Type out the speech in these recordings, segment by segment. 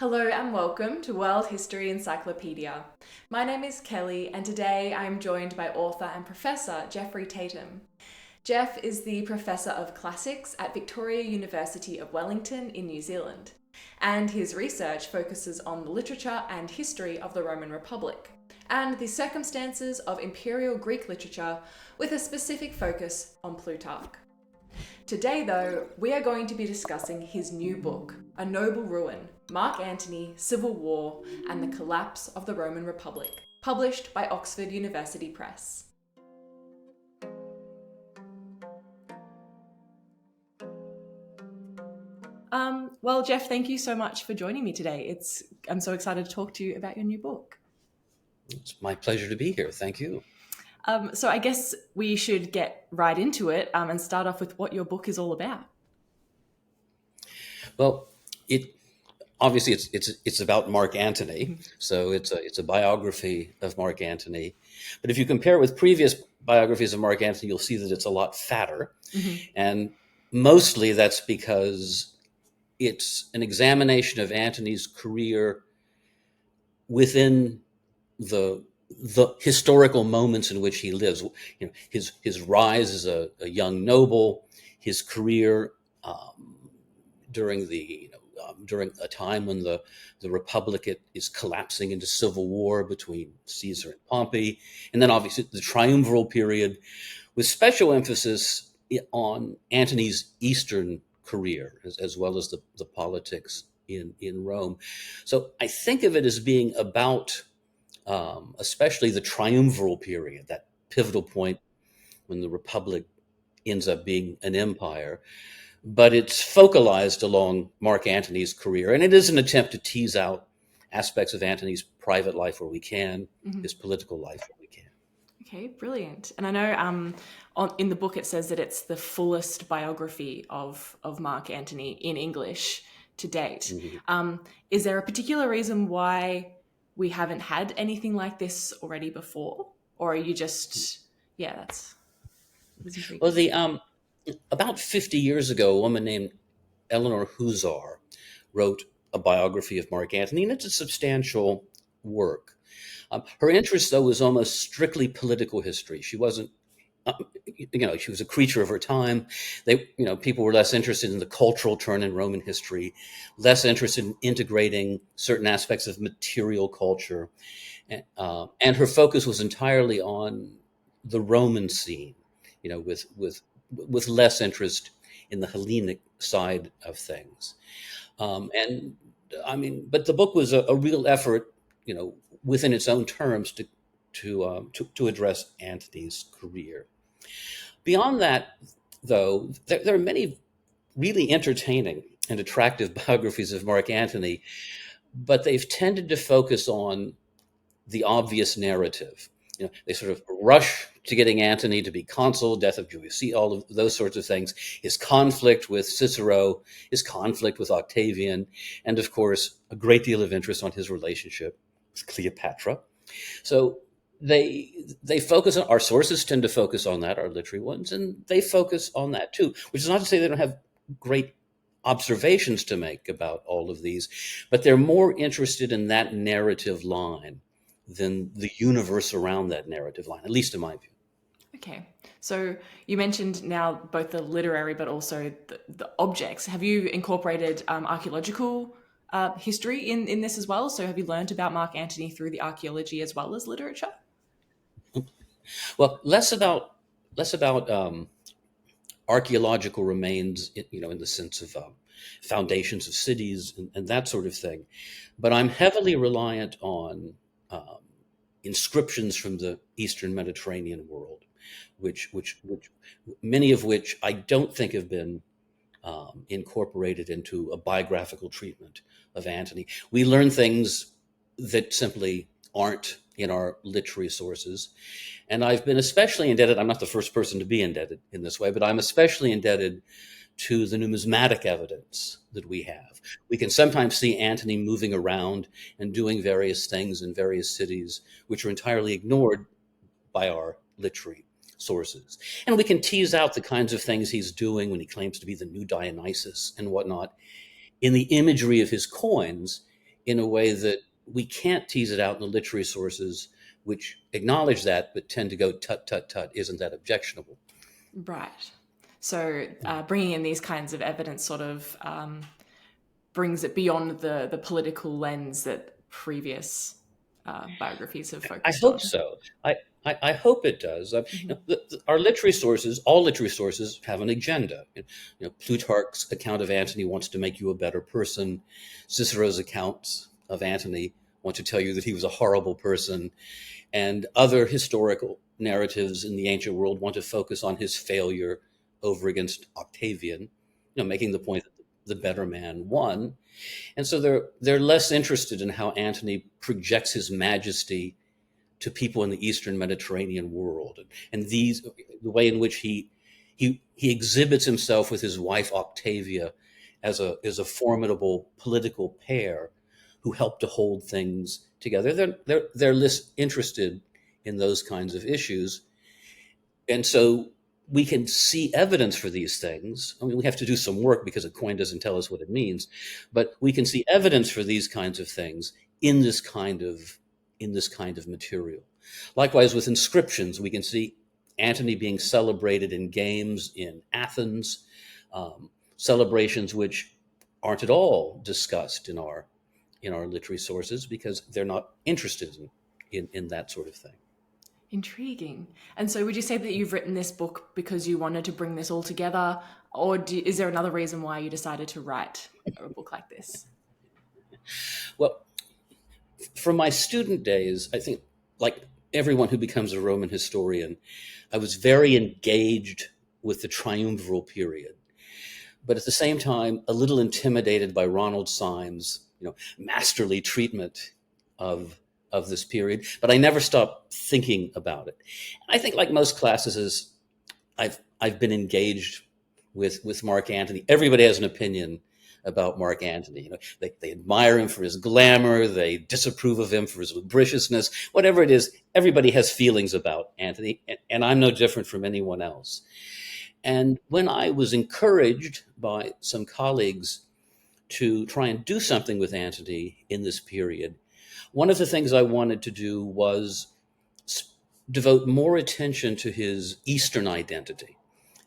Hello and welcome to World History Encyclopedia. My name is Kelly, and today I am joined by author and professor Jeffrey Tatum. Jeff is the Professor of Classics at Victoria University of Wellington in New Zealand, and his research focuses on the literature and history of the Roman Republic and the circumstances of imperial Greek literature with a specific focus on Plutarch. Today, though, we are going to be discussing his new book, A Noble Ruin: Mark Antony, Civil War, and the Collapse of the Roman Republic, published by Oxford University Press. Well, Jeff, thank you so much for joining me today. I'm so excited to talk to you about your new book. It's my pleasure to be here. Thank you. So I guess we should get right into it and start off with what your book is all about. Well, it obviously it's about Mark Antony, so it's a biography of Mark Antony. But if you compare it with previous biographies of Mark Antony, you'll see that it's a lot fatter, and mostly that's because it's an examination of Antony's career within the historical moments in which he lives. You know, his rise as a young noble, his career during during a time when the republic is collapsing into civil war between Caesar and Pompey, and then obviously the triumviral period, with special emphasis on Antony's Eastern career as well as the politics in Rome. So I think of it as being about especially the triumviral period, that pivotal point when the republic ends up being an empire. But it's focalized along Mark Antony's career, and it is an attempt to tease out aspects of Antony's private life where we can, his political life where we can. Okay, brilliant. And I know in the book it says that it's the fullest biography of Mark Antony in English to date. Is there a particular reason why we haven't had anything like this already before? Or are you just, yeah, that's intriguing. Well, about 50 years ago, a woman named Eleanor Huzar wrote a biography of Mark Antony, and it's a substantial work. Her interest, though, was almost strictly political history. She wasn't, she was a creature of her time. People were less interested in the cultural turn in Roman history, less interested in integrating certain aspects of material culture, and her focus was entirely on the Roman scene. With less interest in the Hellenic side of things. But the book was a real effort, within its own terms to address Antony's career. Beyond that, though, there are many really entertaining and attractive biographies of Mark Antony, but they've tended to focus on the obvious narrative. They sort of rush to getting Antony to be consul, death of Julius Caesar, all of those sorts of things, his conflict with Cicero, his conflict with Octavian, and of course, a great deal of interest on his relationship with Cleopatra. So they focus on, our sources tend to focus on that, our literary ones, and they focus on that too, which is not to say they don't have great observations to make about all of these, but they're more interested in that narrative line than the universe around that narrative line, at least in my view. Okay. So you mentioned now both the literary but also the objects. Have you incorporated archaeological history in this as well? So have you learned about Mark Antony through the archaeology as well as literature? Well, less about archaeological remains, in the sense of foundations of cities and that sort of thing, but I'm heavily reliant on inscriptions from the Eastern Mediterranean world, which many of which I don't think have been incorporated into a biographical treatment of Antony. We learn things that simply aren't in our literary sources. And I've been especially indebted, I'm not the first person to be indebted in this way, but I'm especially indebted to the numismatic evidence that we have. We can sometimes see Antony moving around and doing various things in various cities, which are entirely ignored by our literary sources. And we can tease out the kinds of things he's doing when he claims to be the new Dionysus and whatnot in the imagery of his coins in a way that we can't tease it out in the literary sources, which acknowledge that but tend to go tut tut tut. Isn't that objectionable? Right. So bringing in these kinds of evidence sort of brings it beyond the political lens that previous biographies have I focused hope on. so. I hope it does. Mhm. Our literary sources, all literary sources, have an agenda. Plutarch's account of Antony wants to make you a better person. Cicero's accounts of Antony want to tell you that he was a horrible person, and other historical narratives in the ancient world want to focus on his failure over against Octavian. Making the point that the better man won. And so they're less interested in how Antony projects his majesty to people in the Eastern Mediterranean world, and the way in which he exhibits himself with his wife Octavia as a formidable political pair who help to hold things together. They're less interested in those kinds of issues, and so we can see evidence for these things. I mean, we have to do some work because a coin doesn't tell us what it means, but we can see evidence for these kinds of things in this kind of material. Likewise, with inscriptions, we can see Antony being celebrated in games in Athens, celebrations which aren't at all discussed in our literary sources because they're not interested in that sort of thing. Intriguing. And so, would you say that you've written this book because you wanted to bring this all together, or is there another reason why you decided to write a book like this? Well, from my student days, I think, like everyone who becomes a Roman historian, I was very engaged with the triumviral period, but at the same time, a little intimidated by Ronald Syme's, masterly treatment of this period. But I never stopped thinking about it. I think, like most classicists, I've been engaged with Mark Antony. Everybody has an opinion about Mark Antony. They admire him for his glamour. They disapprove of him for his lubriciousness. Whatever it is, everybody has feelings about Antony, and I'm no different from anyone else. And when I was encouraged by some colleagues to try and do something with Antony in this period, one of the things I wanted to do was devote more attention to his Eastern identity.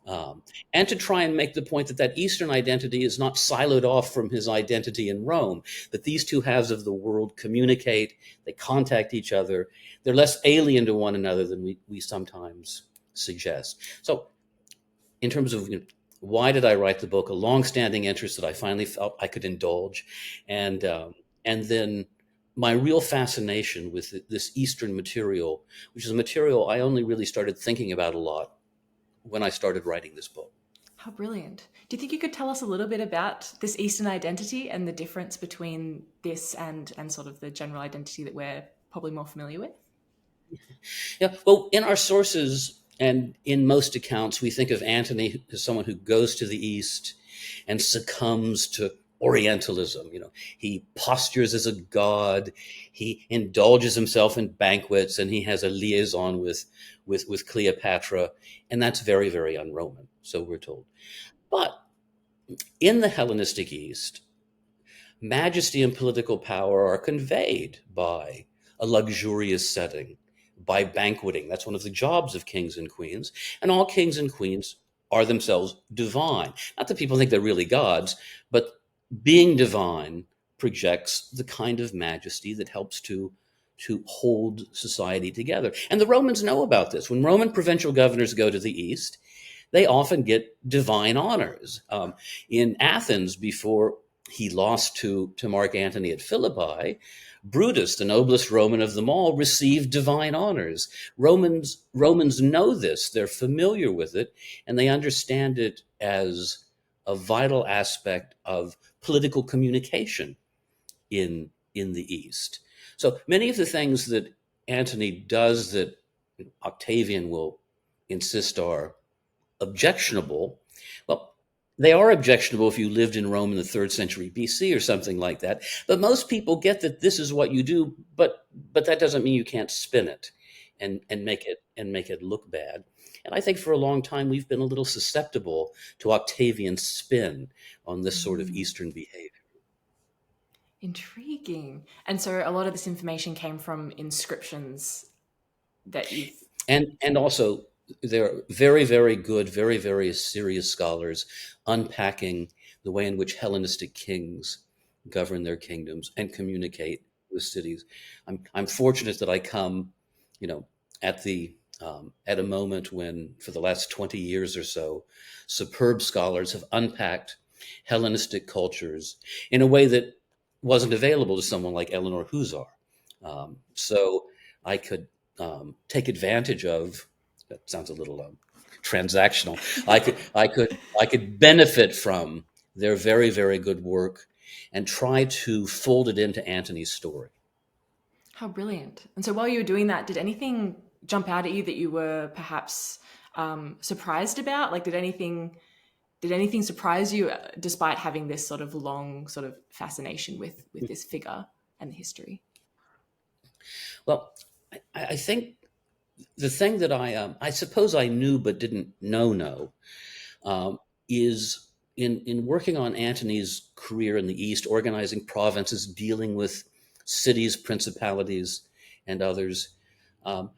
Um, and to try and make the point that that Eastern identity is not siloed off from his identity in Rome, that these two halves of the world communicate, they contact each other, they're less alien to one another than we sometimes suggest. So, in terms of why did I write the book, a long-standing interest that I finally felt I could indulge, and then my real fascination with this Eastern material, which is a material I only really started thinking about a lot when I started writing this book. How brilliant. Do you think you could tell us a little bit about this Eastern identity and the difference between this and sort of the general identity that we're probably more familiar with? Yeah, well, in our sources and in most accounts, we think of Antony as someone who goes to the East and succumbs to Orientalism. He postures as a god, he indulges himself in banquets, and he has a liaison with Cleopatra, and that's very, very un-Roman, so we're told. But in the Hellenistic East, majesty and political power are conveyed by a luxurious setting, by banqueting. That's one of the jobs of kings and queens. And all kings and queens are themselves divine. Not that people think they're really gods, but being divine projects the kind of majesty that helps to hold society together. And the Romans know about this. When Roman provincial governors go to the East, they often get divine honors. In Athens, before he lost to Mark Antony at Philippi, Brutus, the noblest Roman of them all, received divine honors. Romans know this; they're familiar with it, and they understand it as a vital aspect of political communication in the East. So many of the things that Antony does that Octavian will insist are objectionable. Well, they are objectionable if you lived in Rome in the third century BC or something like that. But most people get that this is what you do, but that doesn't mean you can't spin it and make it look bad. And I think for a long time we've been a little susceptible to Octavian's spin on this sort of Mm. Eastern behavior. Intriguing. And so a lot of this information came from inscriptions that you've. And also there are very, very good, very, very serious scholars unpacking the way in which Hellenistic kings govern their kingdoms and communicate with cities. I'm fortunate that I come, you know, at the at a moment when, for the last 20 years or so, superb scholars have unpacked Hellenistic cultures in a way that wasn't available to someone like Eleanor Huzar. So I could take advantage of. That sounds a little transactional. I could benefit from their very, very good work and try to fold it into Antony's story. How brilliant. And so while you were doing that, did anything jump out at you that you were perhaps surprised about? Like, did anything surprise you despite having this sort of long sort of fascination with this figure and the history? Well, I think the thing that I suppose I knew but didn't know um, is in working on Antony's career in the East, organizing provinces, dealing with cities, principalities, and others. Um,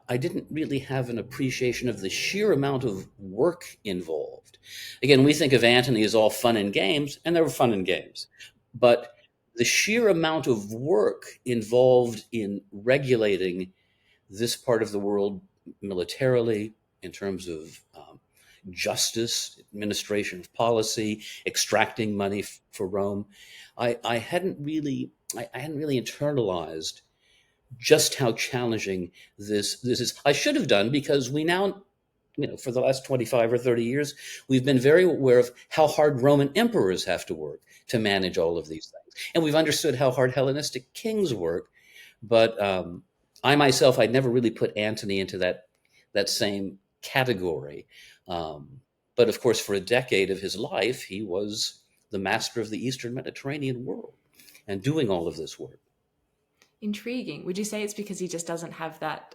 I didn't really have an appreciation of the sheer amount of work involved. Again, we think of Antony as all fun and games, and there were fun and games, but the sheer amount of work involved in regulating this part of the world militarily, in terms of justice, administration of policy, extracting money for Rome. I hadn't really, I hadn't really internalized just how challenging this is. I should have done, because we now, for the last 25 or 30 years, we've been very aware of how hard Roman emperors have to work to manage all of these things, and we've understood how hard Hellenistic kings work. But I myself, I'd never really put Antony into that same category. But of course, for a decade of his life, he was the master of the Eastern Mediterranean world and doing all of this work. Intriguing. Would you say it's because he just doesn't have that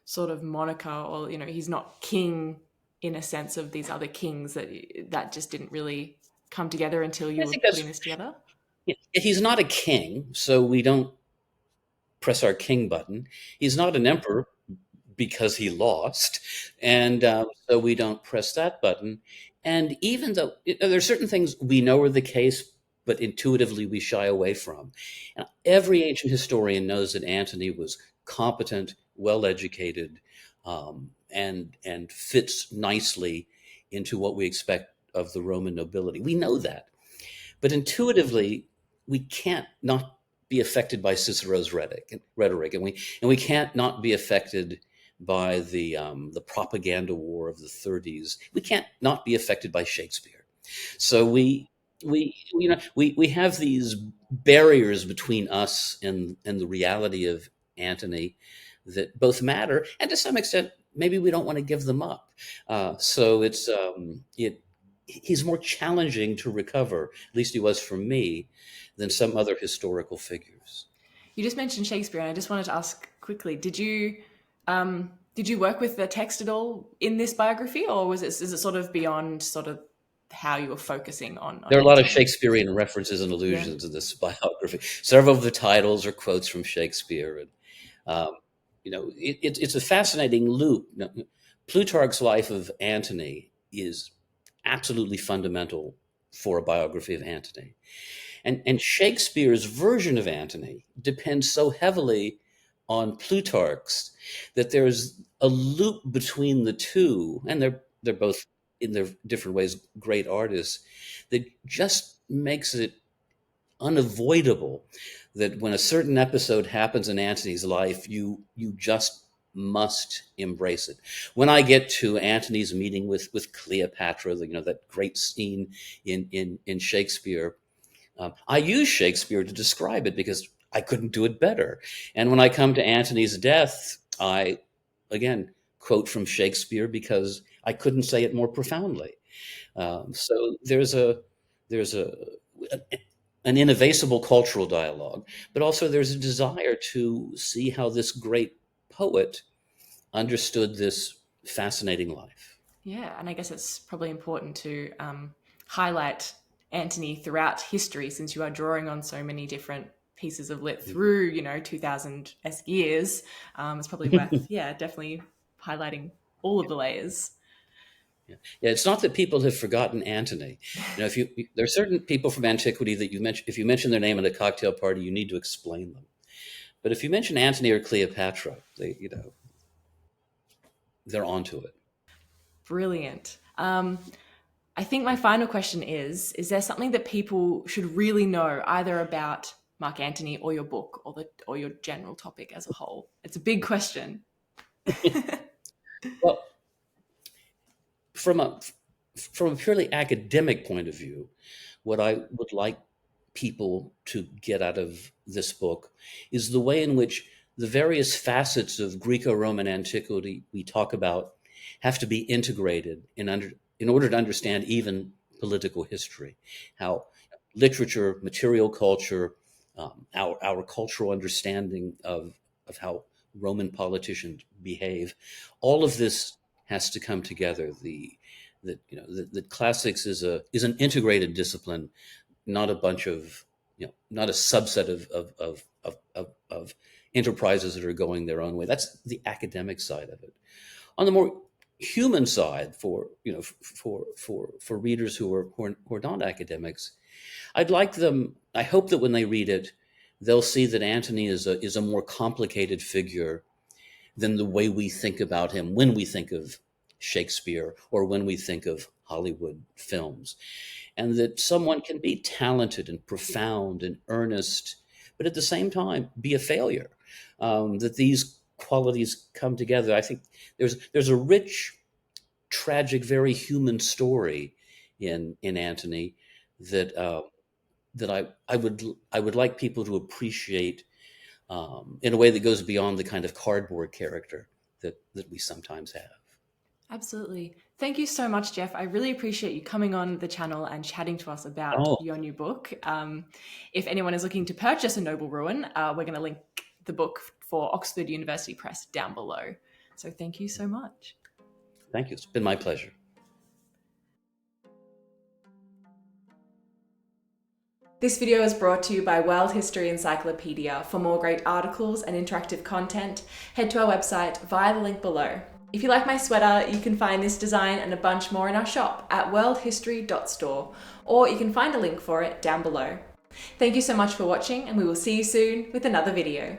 sort of moniker, or he's not king in a sense of these other kings, that just didn't really come together until I you were think putting that's, this together? he's not a king, so we don't press our king button. He's not an emperor, because he lost, and so we don't press that button. And even though there are certain things we know are the case, but intuitively we shy away from. And every ancient historian knows that Antony was competent, well educated, and fits nicely into what we expect of the Roman nobility. We know that, but intuitively, we can't not be affected by Cicero's rhetoric, and we can't not be affected by the propaganda war of the 30s. We can't not be affected by Shakespeare. So we have these barriers between us and the reality of Antony that both matter, and to some extent maybe we don't want to give them up. So he's more challenging to recover, at least he was for me, than some other historical figures. You just mentioned Shakespeare, and I just wanted to ask quickly: did you work with the text at all in this biography, or is it sort of beyond sort of how you were focusing on There are a lot of Antony? Shakespearean references and Yeah. allusions in this biography. Several of the titles are quotes from Shakespeare, and um, it's a fascinating loop. Plutarch's life of Antony is absolutely fundamental for a biography of Antony. And Shakespeare's version of Antony depends so heavily on Plutarch's that there's a loop between the two, and they're both in their different ways great artists, that just makes it unavoidable that when a certain episode happens in Antony's life, you just must embrace it. When I get to Antony's meeting with Cleopatra, that great scene in Shakespeare, I use Shakespeare to describe it because I couldn't do it better. And when I come to Antony's death, I again quote from Shakespeare because I couldn't say it more profoundly. So there's an ineffaceable cultural dialogue, but also there's a desire to see how this great poet understood this fascinating life. Yeah, and I guess it's probably important to highlight Antony throughout history, since you are drawing on so many different pieces of lit through, 2000 years. It's probably worth, definitely highlighting all of the layers. Yeah, it's not that people have forgotten Antony. If there are certain people from antiquity that you mention, if you mention their name at a cocktail party, you need to explain them. But if you mention Antony or Cleopatra, they're onto it. Brilliant. I think my final question is there something that people should really know either about Mark Antony or your book or your general topic as a whole? It's a big question. Well, from a purely academic point of view, what I would like people to get out of this book is the way in which the various facets of Greco-Roman antiquity we talk about have to be integrated in order to understand even political history, how literature, material culture, our cultural understanding of how Roman politicians behave, all of this has to come together. The classics is an integrated discipline, not a bunch of not a subset of enterprises that are going their own way. That's the academic side of it. On the more human side, for readers who are not academics, I hope that when they read it, they'll see that Antony is a more complicated figure than the way we think about him when we think of Shakespeare or when we think of Hollywood films. And that someone can be talented and profound and earnest, but at the same time be a failure. That these qualities come together. I think there's a rich, tragic, very human story in Antony that I would like people to appreciate in a way that goes beyond the kind of cardboard character that we sometimes have. Absolutely. Thank you so much, Jeff. I really appreciate you coming on the channel and chatting to us about your new book. If anyone is looking to purchase A Noble Ruin, we're going to link the book for Oxford University Press down below. So thank you so much. Thank you. It's been my pleasure. This video is brought to you by World History Encyclopedia. For more great articles and interactive content, head to our website via the link below. If you like my sweater, you can find this design and a bunch more in our shop at worldhistory.store, or you can find a link for it down below. Thank you so much for watching, and we will see you soon with another video.